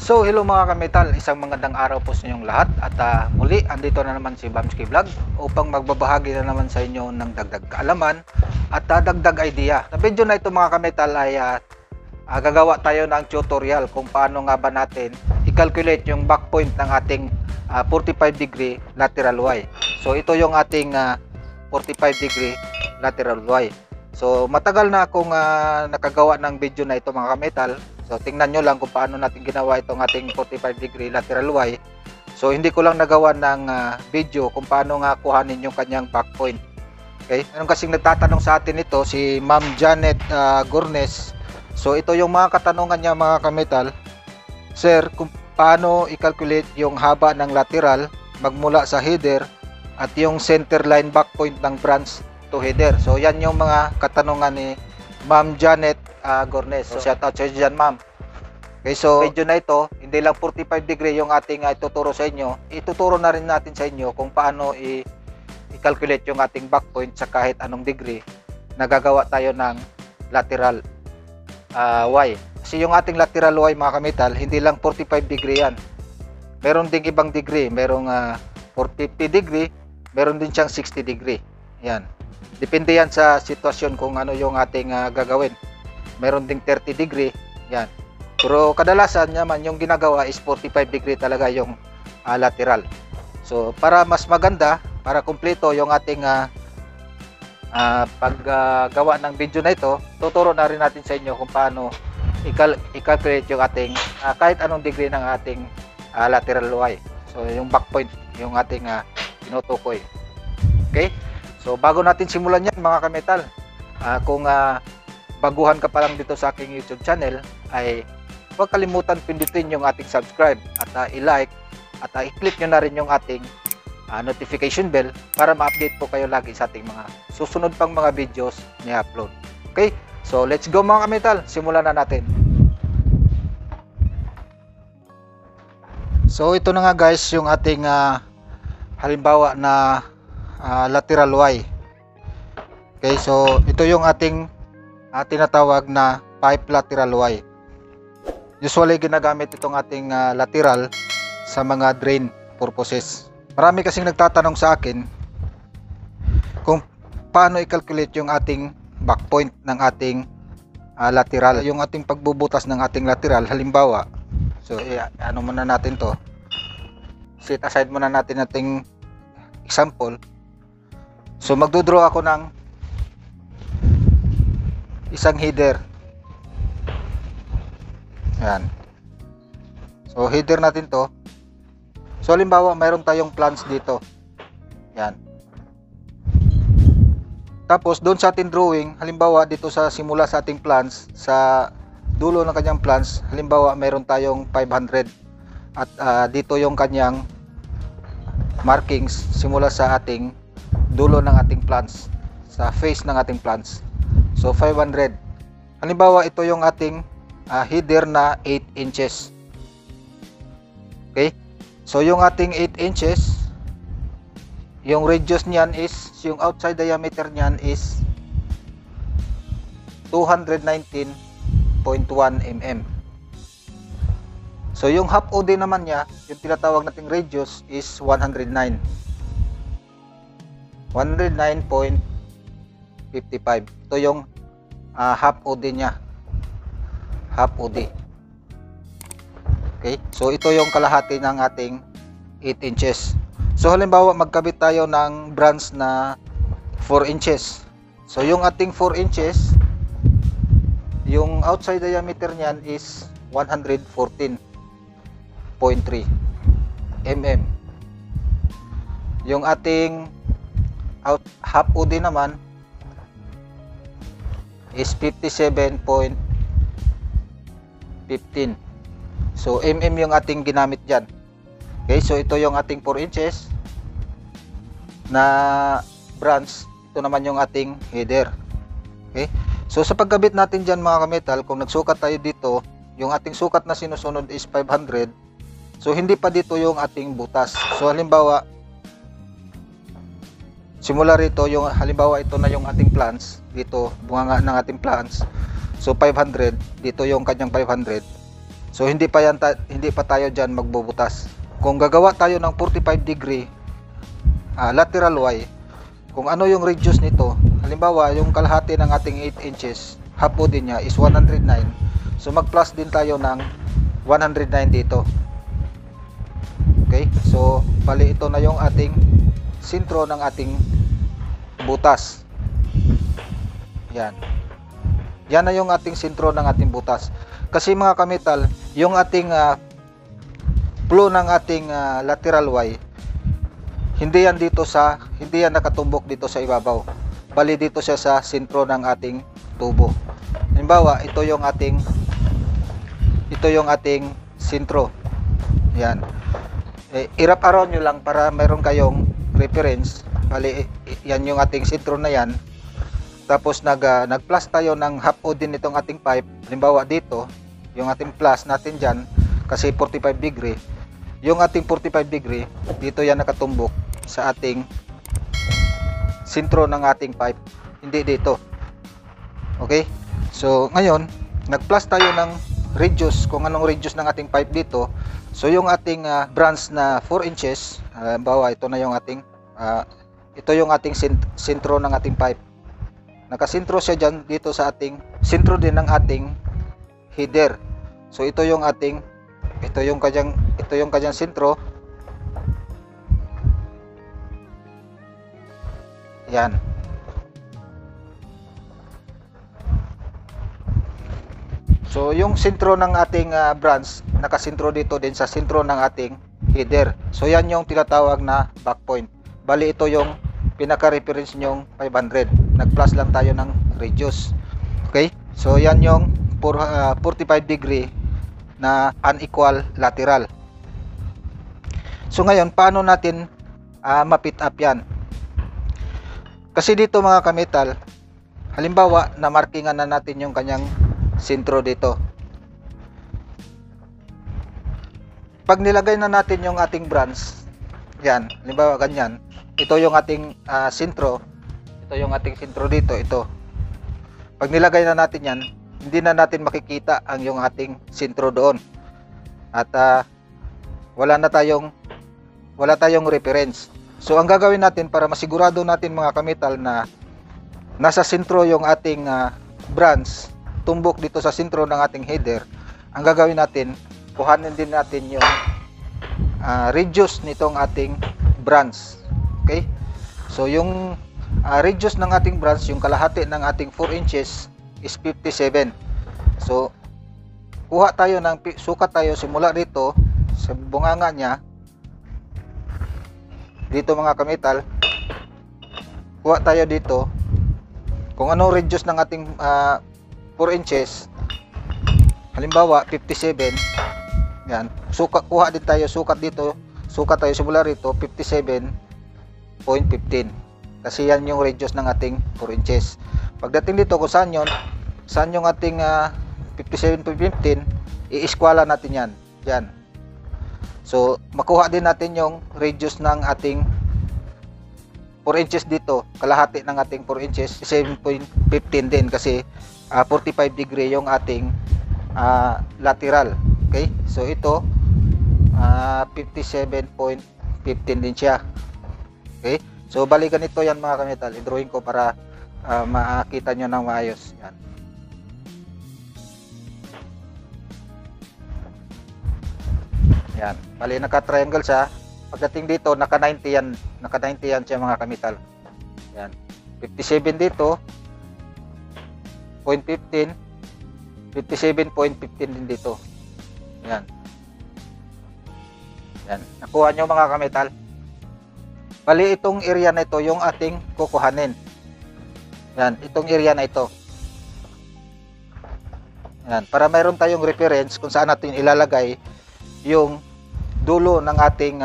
So hello mga kametal, isang magandang araw po sa inyong lahat at muli andito na naman si Bamski Vlog upang magbabahagi na naman sa inyo ng dagdag kaalaman at dagdag idea. Sa video na ito mga kametal ay gagawa tayo ng tutorial kung paano nga ba natin i-calculate yung back point ng ating 45 degree lateral Y. So ito yung ating 45 degree lateral Y. So matagal na akong nakagawa ng video na ito mga kametal. So tingnan nyo lang kung paano natin ginawa itong ating 45 degree lateral Y. So hindi ko lang nagawa ng video kung paano nga kuhanin yung kanyang back point. Okay? Meron kasing nagtatanong sa atin ito, si Ma'am Janet Gornes. So ito yung mga katanungan niya mga kametal. Sir, kung paano i-calculate yung haba ng lateral magmula sa header at yung center line back point ng branch to header. So yan yung mga katanungan ni Ma'am Janet Gornes. So shout out sa inyo dyan, ma'am. Okay, so video na ito, hindi lang 45 degree yung ating ituturo sa inyo. Ituturo na rin natin sa inyo kung paano i-calculate yung ating back point sa kahit anong degree na gagawa tayo ng lateral Y. Kasi yung ating lateral Y mga kametal, hindi lang 45 degree yan. Meron ding ibang degree. Merong 450 degree, meron din siyang 60 degree. Yan. Depende yan sa sitwasyon kung ano yung ating gagawin. Meron ding 30 degree. Yan. Pero kadalasan naman yung ginagawa is 45 degree talaga yung lateral. So para mas maganda, para kumpleto yung ating paggawa ng video na ito, tuturo na rin natin sa inyo kung paano i-calculate yung ating kahit anong degree ng ating lateral Y. So yung back point, yung ating tinutukoy. Okay? So bago natin simulan yan mga kametal, kung baguhan ka pa lang dito sa aking YouTube channel, ay huwag kalimutan pindutin yung ating subscribe at i-like at i-click nyo na rin yung ating notification bell para ma-update po kayo lagi sa ating mga susunod pang mga videos ni upload. Okay? So let's go mga kametal, simulan na natin. So ito na nga guys yung ating halimbawa na lateral Y. Okay, so ito yung ating tinatawag na pipe lateral Y. Usually ginagamit itong ating lateral sa mga drain purposes. Marami kasing nagtatanong sa akin kung paano i-calculate yung ating back point ng ating lateral. Yung ating pagbubutas ng ating lateral, halimbawa, so ano muna natin to, set aside muna natin ating example. So magdodraw ako ng isang header. Yan. So header natin to. So halimbawa mayroon tayong plans dito. Yan. Tapos doon sa ating drawing, halimbawa dito sa simula sa ating plans, sa dulo ng kanyang plans, halimbawa mayroon tayong 500. At dito yung kanyang markings simula sa ating dulo ng ating plans, sa face ng ating plans. So 500. Halimbawa ito yung ating header na 8 inches. Okay? So yung ating 8 inches, yung radius niyan is, yung outside diameter niyan is 219.1 mm. So yung half OD naman niya, yung tinatawag nating radius is 109. 109.55. Ito yung half OD niya. Half OD. Okay? So ito yung kalahati ng ating 8 inches. So halimbawa magkabit tayo ng branch na 4 inches. So yung ating 4 inches, yung outside diameter niyan is 114.3 mm. Yung ating half OD naman is 57.15. So mm yung ating ginamit dyan. Okay, so ito yung ating 4 inches na branch. Ito naman yung ating header. Okay, so sa pagkabit natin dyan mga kametal, kung nagsukat tayo dito, yung ating sukat na sinusunod is 500. So hindi pa dito yung ating butas. So halimbawa simula rito, yung halimbawa ito na yung ating plants, dito bunganga ng ating plants. So 500, dito yung kanyang 500. So hindi pa tayo diyan magbubutas. Kung gagawa tayo ng 45 degree lateral Y, kung ano yung radius nito, halimbawa yung kalahati ng ating 8 inches, half O din niya is 109. So mag plus din tayo ng 109 dito. Okay, so bali ito na yung ating sentro ng ating butas. Yan na yung ating sentro ng ating butas. Kasi mga kametal, yung ating flow ng ating lateral Y, hindi yan nakatumbok dito sa ibabaw, bali dito siya sa sentro ng ating tubo. Halimbawa, ito yung ating sentro. Yan. I-wrap around nyo lang para mayroon kayong reference. Bali, yan yung ating sentro na yan. Tapos nag-plus tayo ng half O din itong ating pipe. Halimbawa dito, yung ating plus natin dyan, kasi 45 degree. Yung ating 45 degree, dito yan nakatumbok sa ating sentro ng ating pipe. Hindi dito. Okay? So, ngayon, nag-plus tayo ng radius, kung anong radius ng ating pipe dito. So yung ating branch na 4 inches, halimbawa ito na yung ating sentro ng ating pipe. Nakasentro siya dyan dito sa ating sentro din ng ating header. So ito yung kanyang sentro. Yan. So yung sentro ng ating branch nakasentro dito din sa sentro ng ating header. So yan yung tinatawag na back point. Bali ito yung pinaka-reference nyong 500. Nag-plus lang tayo ng radius. Okay? So yan yung 45 degree na unequal lateral. So ngayon, paano natin ma-pit up yan? Kasi dito mga kametal, halimbawa na markingan na natin yung kanyang sentro dito. Pag nilagay na natin yung ating branch, yan, halimbawa ganyan, ito yung ating sentro, ito yung ating sentro dito, ito. Pag nilagay na natin yan, hindi na natin makikita ang yung ating sentro doon. At wala tayong reference. So ang gagawin natin para masigurado natin mga kametal na nasa sentro yung ating branch, tumbok dito sa sentro ng ating header, ang gagawin natin, kuhanin din natin yung radius nitong ating branch. Okay? So yung radius ng ating branch, yung kalahati ng ating 4 inches is 57. So sukat tayo simula dito sa bunganga niya dito mga kametal. Kuha tayo dito kung anong radius ng ating 4 inches, halimbawa 57. Yan, kuha din tayo, sukat tayo simula rito 57.15, kasi yan yung radius ng ating 4 inches. Pagdating dito kung saan yung ating 57.15, i-eskwala natin yan. So makuha din natin yung radius ng ating 4 inches dito, kalahati ng ating 4 inches, 7.15 din, kasi 45 degree yung ating lateral. Okay, so ito 57.15 din siya. Okay, so balikan ito yan mga kametal, i-drawing ko para makita nyo ng maayos. Yan, bali naka-triangle siya. Pagdating dito naka 90 yan siya mga kametal. Yan, 57 dito, 0.15, 57.15 din dito. Yan. Nakuha nyo mga kametal. Bali itong area na ito yung ating kukuhanin. Yan, itong area na ito. Yan, para mayroon tayong reference kung saan natin ilalagay yung dulo ng ating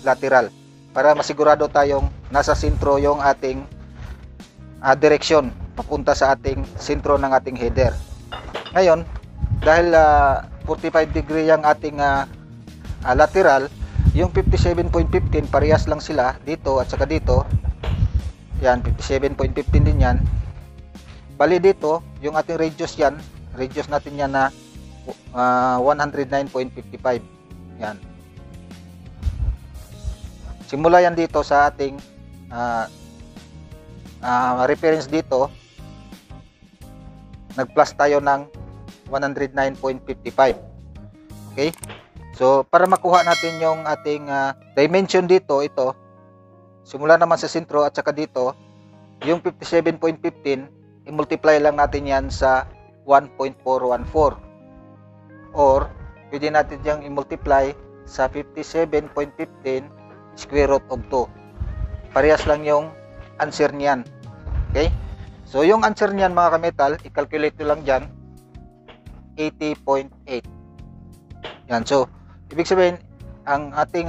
lateral, para masigurado tayong nasa sentro yung ating direksyon papunta sa ating sentro ng ating header. Ngayon, dahil 45 degree yung ating lateral, yung 57.15 parehas lang sila dito at saka dito. Yan, 57.15 din yan. Bali dito, yung ating radius natin yan na 109.55. Yan. Simula yan dito sa ating reference dito. Nag-plus tayo ng 109.55. Okay? So, para makuha natin yung ating dimension dito, ito, simula naman sa sentro at saka dito, yung 57.15, i-multiply lang natin yan sa 1.414. Or, pwede natin yung i-multiply sa 57.15 square root of 2. Parehas lang yung answer niyan. Okay? So, yung answer niyan mga kametal, i-calculate nyo lang dyan, 80.8. Yan. So, ibig sabihin, ang ating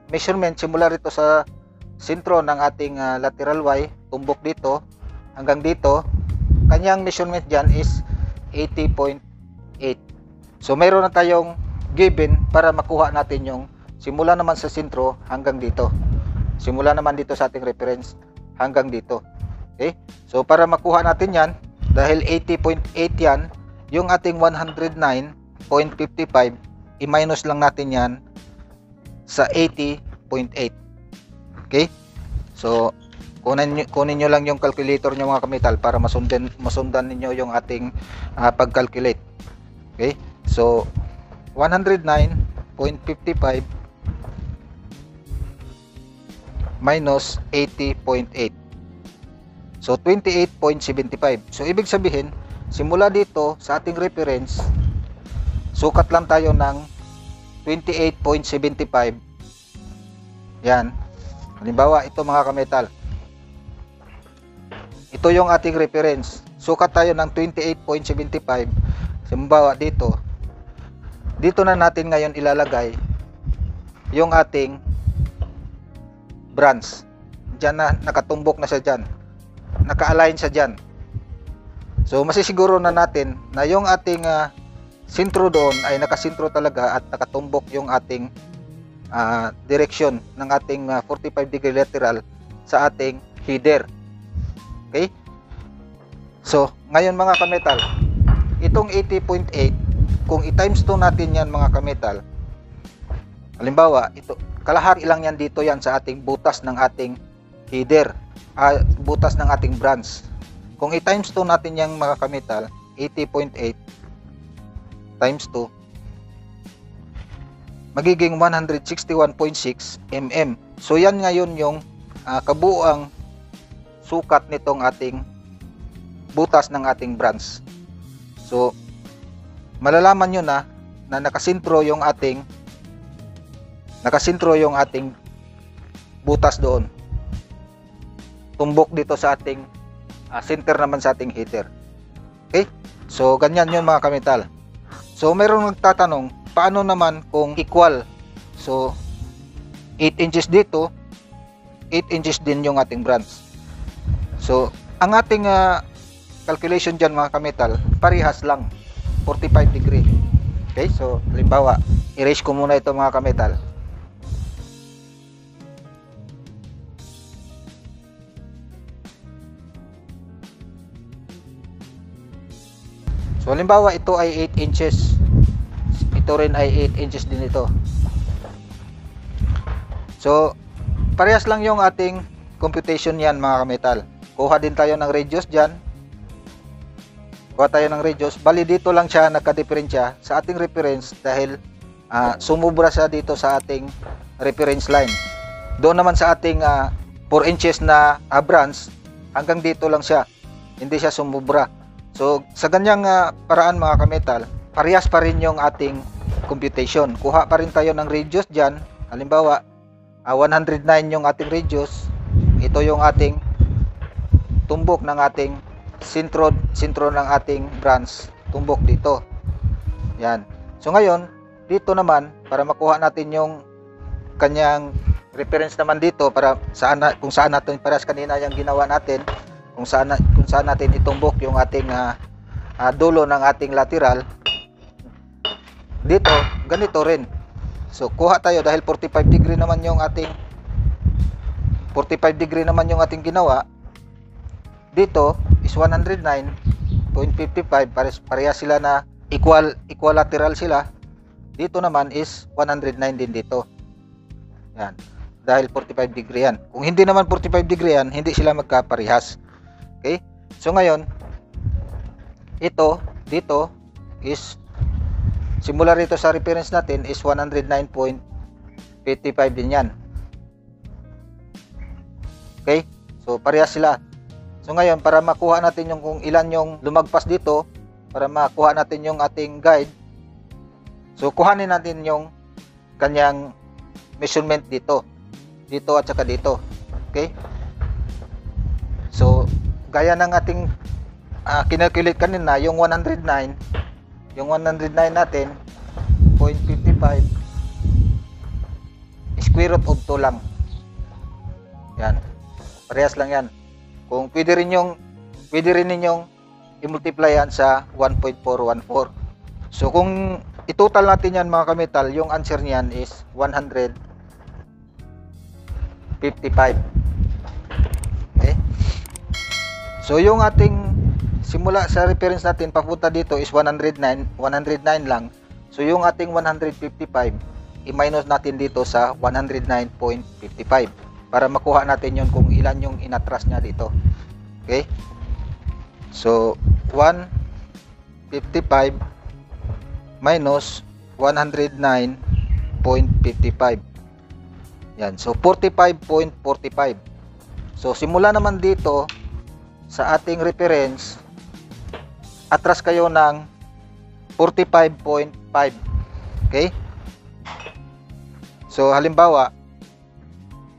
measurement simula rito sa sentro ng ating lateral Y, tumbok dito, hanggang dito, kanyang measurement dyan is 80.8. So, mayroon na tayong given para makuha natin yung simula naman sa sentro hanggang dito. Simula naman dito sa ating reference hanggang dito. Okay? So, para makuha natin yan, dahil 80.8 yan, yung ating 109.55, i-minus lang natin yan sa 80.8. Okay? So, kunin nyo lang yung calculator nyo mga kametal para masundan ninyo yung ating pag-calculate. Okay? So, 109.55 minus 80.8. So, 28.75. So, ibig sabihin, simula dito sa ating reference, sukat lang tayo ng 28.75. Yan. Halimbawa, ito mga kametal. Ito yung ating reference. Sukat tayo ng 28.75. Halimbawa, dito. Dito na natin ngayon ilalagay yung ating branch. Diyan na, nakatumbok na siya dyan. Naka-align siya dyan. So, masisiguro na natin na yung ating sentro doon ay nakasentro talaga at nakatumbok yung ating direction ng ating 45 degree lateral sa ating header. Okay? So, ngayon mga kametal, itong 80.8, kung i-times 2 natin yan mga kametal, halimbawa, ito, kalahari lang yan dito yan sa ating butas ng ating header, butas ng ating branch. Kung i-times 2 natin yung mga kametal, 80.8 times 2, magiging 161.6 mm. So yan ngayon yung kabuuang sukat nitong ating butas ng ating branch. So malalaman nyo na nakasentro yung ating butas doon. Tumbok dito sa ating center naman sa ating heater. Okay? So ganyan yun mga kametal. So mayroong nagtatanong, paano naman kung equal? So 8 inches dito, 8 inches din yung ating branch. So ang ating calculation dyan mga kametal, parehas lang, 45 degree. Okay, so halimbawa, erase ko muna ito mga kametal. So halimbawa, ito ay 8 inches. Ito rin ay 8 inches din ito. So parehas lang yung ating computation yan mga kametal. Kuha din tayo ng radius dyan. Kuha tayo ng radius. Bali dito lang siya nagka-diferensya sa ating reference dahil sumubra siya dito sa ating reference line. Doon naman sa ating 4 inches na branch, hanggang dito lang siya. Hindi siya sumubra. So sa ganyang paraan mga kametal, parehas pa rin yung ating computation. Kuha pa rin tayo ng radius dyan. Halimbawa, 109 yung ating radius. Ito yung ating tumbok ng ating sentro ng ating branch, tumbok dito. Yan. So ngayon, dito naman para makuha natin yung kanyang reference naman dito para kung saan natin parehas kanina yung ginawa natin, kung saan natin itumbok yung ating dulo ng ating lateral. Dito, ganito rin. So kuha tayo dahil 45 degree naman yung ating ginawa. Dito is 109.55, parehas sila na equilateral sila. Dito naman is 109 din dito. Yan. Dahil 45 degree yan. Kung hindi naman 45 degree yan, hindi sila magkaparehas. Okay? So ngayon, ito dito is simula rito sa reference natin is 109.55 din yan. Okay? So parehas sila. So ngayon, para makuha natin yung kung ilan yung lumagpas dito, para makuha natin yung ating guide, so kuhanin natin yung kanyang measurement dito at saka dito. Okay? So gaya ng ating kinalculate kanina, yung 109 natin 0.55 square root of 2 lang. Yan. Parehas lang yan. Kung pwede rin ninyong i-multiply yan sa 1.414. So kung i-total natin yan mga kametal, yung answer niyan is 155. Okay? So yung ating simula sa reference natin papunta dito is 109 lang. So yung ating 155 i-minus natin dito sa 109.55 para makuha natin yon kung ilan yung inatras niya dito. Okay? So 155 minus 109.55. Yan. So 45.45. So simula naman dito sa ating reference, atras kayo ng 45.5. Okay? So halimbawa,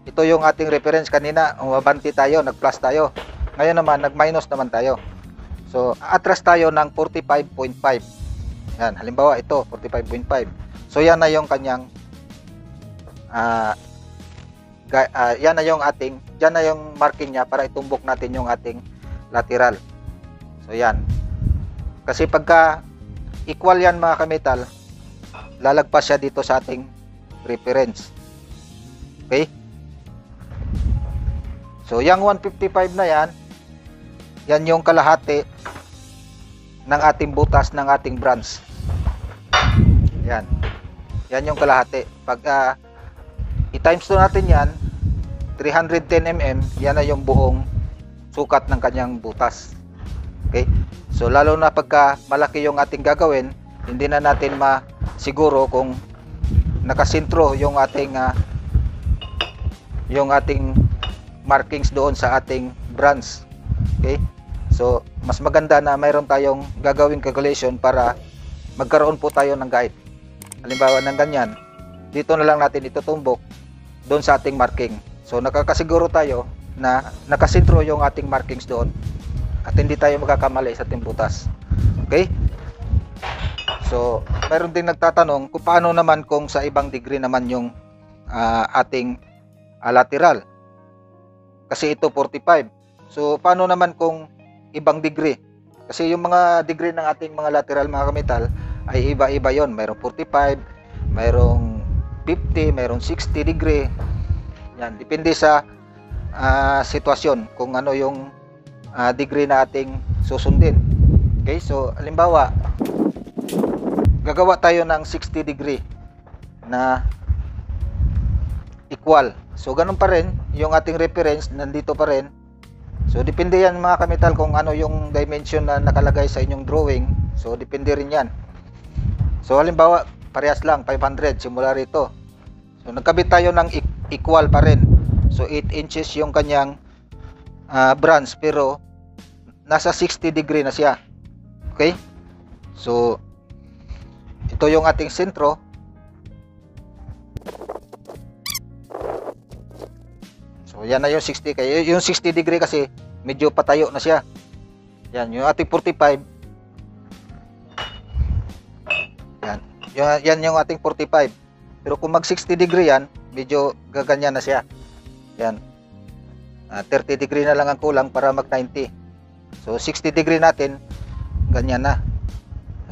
ito yung ating reference kanina, umabanti tayo, nag-plus tayo. Ngayon naman nag-minus naman tayo. So atras tayo ng 45.5. Yan, halimbawa ito 45.5. So yan na yung kanyang yan na yung ating, diyan na yung marking niya para itumbok natin yung ating lateral. So yan. Kasi pagka equal yan mga kametal, lalagpas siya dito sa ating reference. Okay? So yung 155 na yan, yan yung kalahati ng ating butas ng ating branch. Yan. Yan yung kalahati. Pag i-times 2 natin yan, 310 mm, yan na yung buong sukat ng kanyang butas. Okay? So lalo na pagka malaki yung ating gagawin, hindi na natin masiguro kung nakasentro yung ating markings doon sa ating branch. Okay? So mas maganda na mayroon tayong gagawing calculation para magkaroon po tayo ng guide. Halimbawa ng ganyan, dito na lang natin itutumbok doon sa ating marking. So nakakasiguro tayo na nakasentro yung ating markings doon at hindi tayo magkakamali sa ating butas. Okay? So mayroon din nagtatanong kung paano naman kung sa ibang degree naman yung ating lateral. Kasi ito 45. So paano naman kung ibang degree? Kasi yung mga degree ng ating mga lateral mga kametal ay iba-iba yon. Mayroong 45, mayroong 50, mayroong 60 degree. Yan, depende sa sitwasyon kung ano yung degree na ating susundin. Okay, so halimbawa gagawa tayo ng 60 degree na equal. So ganun pa rin yung ating reference, nandito pa rin. So depende yan mga kametal kung ano yung dimension na nakalagay sa inyong drawing. So depende rin yan. So halimbawa parehas lang 500 simula rito. So nagkabit tayo ng equal pa rin. So 8 inches yung kanyang branch pero nasa 60 degree na siya. Okay? So ito yung ating sentro. So yan na yung 60. Kaya yung 60 degree kasi medyo patayo na siya. Yan yung ating 45. Yan yung ating 45. Pero kung mag 60 degree yan, medyo gaganyan na siya. Yan. 30 degree na lang ang kulang para mag 90. So 60 degree natin, ganyan na.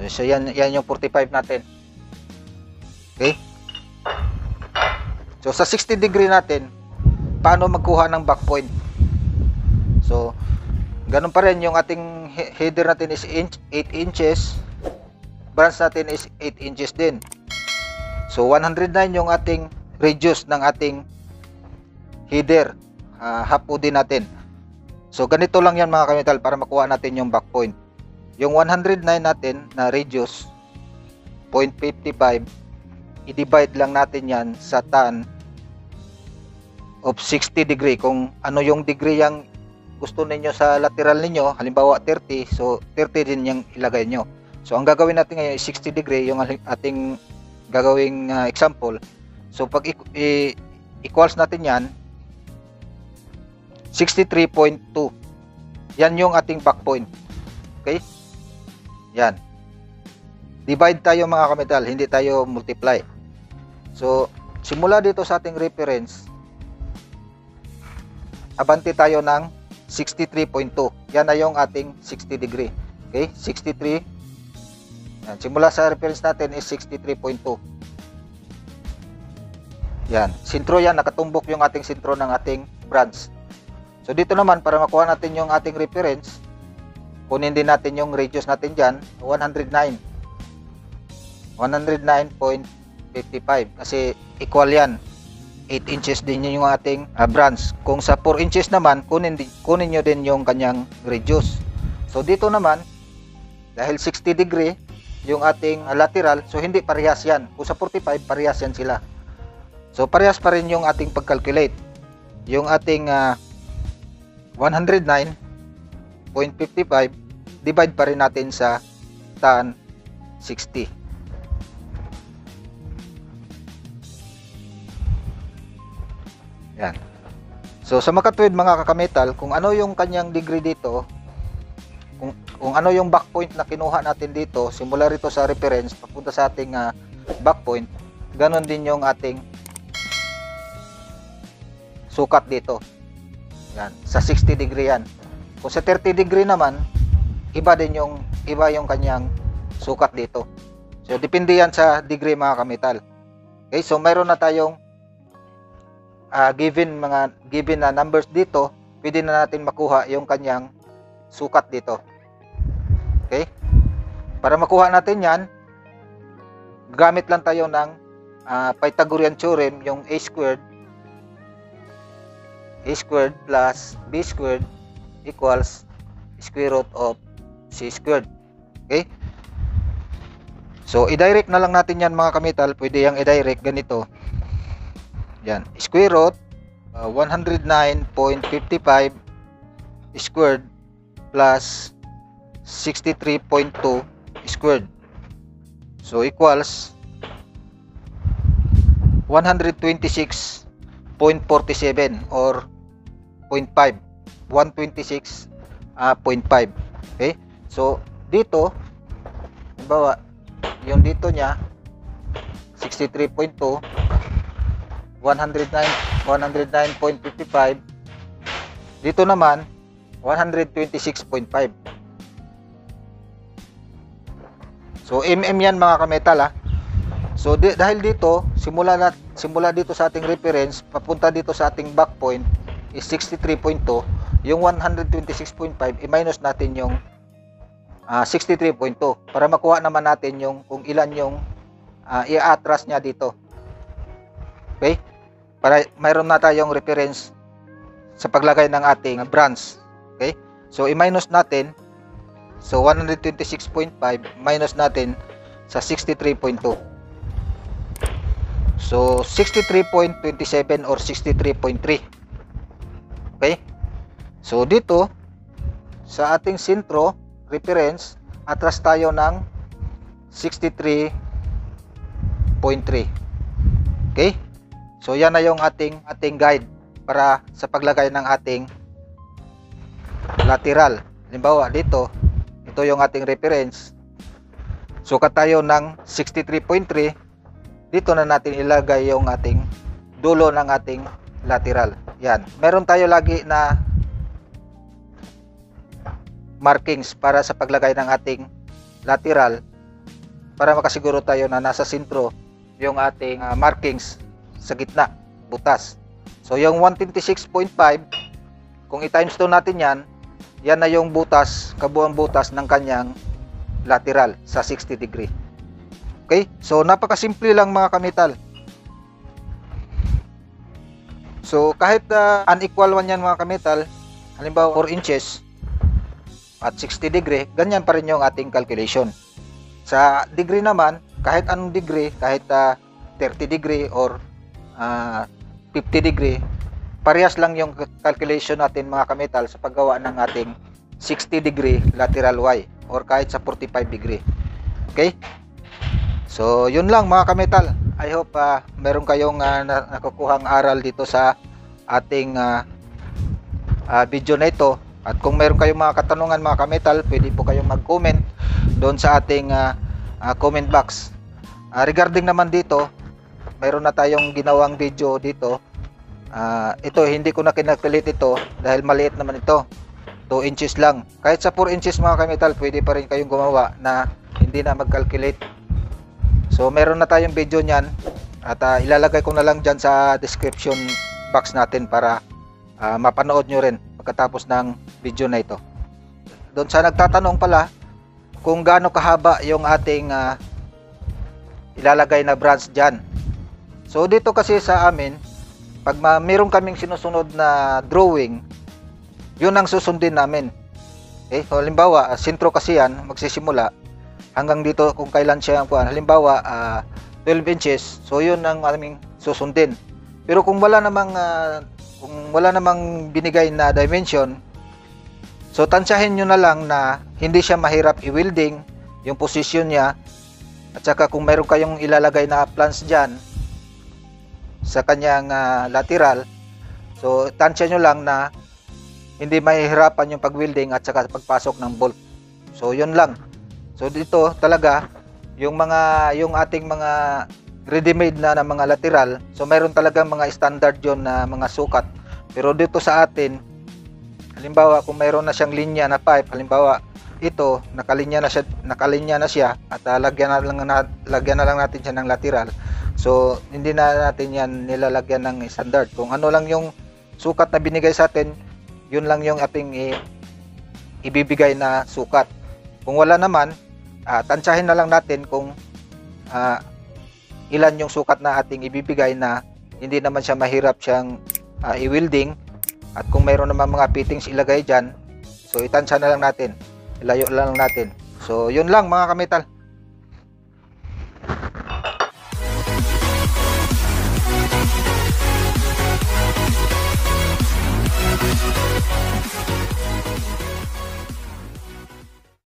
So yan yung 45 natin. Okay? So sa 60 degree natin, paano magkuha ng back point? So ganun pa rin yung ating header natin is 8 inches. branch natin is 8 inches din. So 109 yung ating radius ng ating header, half din natin. So ganito lang yan mga kamital para makuha natin yung back point. Yung 109 natin na radius 0.55, i-divide lang natin yan sa tan of 60 degree. Kung ano yung degree yung gusto ninyo sa lateral ninyo, halimbawa 30, so 30 din yung ilagay nyo. So ang gagawin natin ngayon is 60 degree yung ating gagawing example. So pag equals natin yan 63.2, yan yung ating back point. Okay, yan, divide tayo mga kamital, hindi tayo multiply. So simula dito sa ating reference, abante tayo ng 63.2, yan na yung ating 60 degree. Okay, 63, yan, simula sa reference natin is 63.2. yan, sintro yan, nakatumbok yung ating sintro ng ating branch. So dito naman, para makuha natin yung ating reference, kunin din natin yung radius natin dyan, 109.55, kasi equal yan, 8 inches din yung ating branch. Kung sa 4 inches naman, kunin nyo din yung kanyang radius. So dito naman, dahil 60 degree yung ating lateral, so hindi parehas yan. Kung sa 45, parehas yan sila. So parehas pa rin yung ating pag-calculate. Yung ating 109.55, divide pa rin natin sa tan 60. Yan. So sa makatuwid mga kakamital, kung ano yung kanyang degree dito, kung ano yung back point na kinuha natin dito, simula rito sa reference papunta sa ating back point, ganon din yung ating sukat dito. Yan, sa 60 degree yan. Kung sa 30 degree naman, iba yung kanyang sukat dito. So depende yan sa degree mga kamital. Okay, so mayroon na tayong given na numbers dito, pwede na natin makuha yung kanyang sukat dito. Okay? Para makuha natin yan, gamit lang tayo ng Pythagorean theorem, yung a squared plus b squared equals square root of c squared. Okay? So i-direct na lang natin yan mga kamital. Pwede yang i-direct ganito. Yan, square root 109.55 squared plus 63.2 squared. So equals 126.47 or 0.5, 126.5. Okay? So dito, halimbawa, yung dito niya 63.2, 109.55, dito naman 126.5. So mm yan mga kametal ha. So dahil dito simula dito sa ating reference papunta dito sa ating back point is 63.2, yung 126.5 i-minus natin yung 63.2 para makuha naman natin yung kung ilan yung i-atras niya dito. Okay? Para mayroon na tayong reference sa paglagay ng ating branch. Okay? So i-minus natin, so 126.5 minus natin sa 63.2. So 63.27 or 63.3. Okay? So dito sa ating sentro reference, atras tayo ng 63.3. Okay? So yan na yung ating guide para sa paglagay ng ating lateral. Halimbawa dito, ito yung ating reference. Sukat tayo ng 63.3. Dito na natin ilagay yung ating dulo ng ating lateral. Yan. Meron tayo lagi na markings para sa paglagay ng ating lateral para makasiguro tayo na nasa sentro yung ating markings sa gitna, butas. So yung 126.5, kung i-times 2 natin yan, yan na yung butas, kabuuang butas ng kanyang lateral sa 60 degree. Okay? So napakasimple lang mga kamital. So kahit unequal one yan mga kamital, halimbawa 4 inches at 60 degree, ganyan pa rin yung ating calculation. Sa degree naman, kahit anong degree, kahit 30 degree or 50 degree, parehas lang yung calculation natin mga kamital sa paggawa ng ating 60 degree lateral Y or kahit sa 45 degree. Okay? So yun lang mga kamital. I hope meron kayong nakukuhang aral dito sa ating video na ito. At kung meron kayong mga katanungan mga kamital, pwede po kayong mag-comment doon sa ating comment box. Regarding naman dito, meron na tayong ginawang video dito. Ito hindi ko na kinalculate ito dahil maliit naman ito, 2 inches lang. Kahit sa 4 inches mga kamital, pwede pa rin kayong gumawa na hindi na mag-calculate. So meron na tayong video nyan at ilalagay ko na lang dyan sa description box natin para mapanood nyo rin pagkatapos ng video na ito. Doon sa nagtatanong pala kung gaano kahaba yung ating ilalagay na branch dyan. So dito kasi sa amin, pag meron kaming sinusunod na drawing, yun ang susundin namin. Okay? So, halimbawa, sentro kasi yan, magsisimula hanggang dito kung kailan siya, halimbawa 12 inches, so yun ang aming susundin. Pero kung wala namang binigay na dimension, so tansyahin nyo na lang na hindi siya mahirap i-welding yung position niya. At saka kung meron kayong ilalagay na plans dyan sa kanyang lateral, so tansya nyo lang na hindi mahihirapan yung pag-welding at saka pagpasok ng bolt. So yun lang. So dito talaga yung ating mga ready-made na mga lateral, so meron talaga mga standard yon na mga sukat. Pero dito sa atin, halimbawa kung mayroon na siyang linya na pipe, halimbawa ito nakalinya na siya at lagyan na lang natin siya ng lateral. So hindi na natin yan nilalagyan ng standard. Kung ano lang yung sukat na binigay sa atin, yun lang yung ating ibibigay na sukat. Kung wala naman, tansyahin na lang natin kung ilan yung sukat na ating ibibigay na hindi naman siya mahirap siyang i-welding. At kung mayroon naman mga fittings ilagay dyan, so itansya na lang natin, ilayo lang natin. So yun lang mga kamital.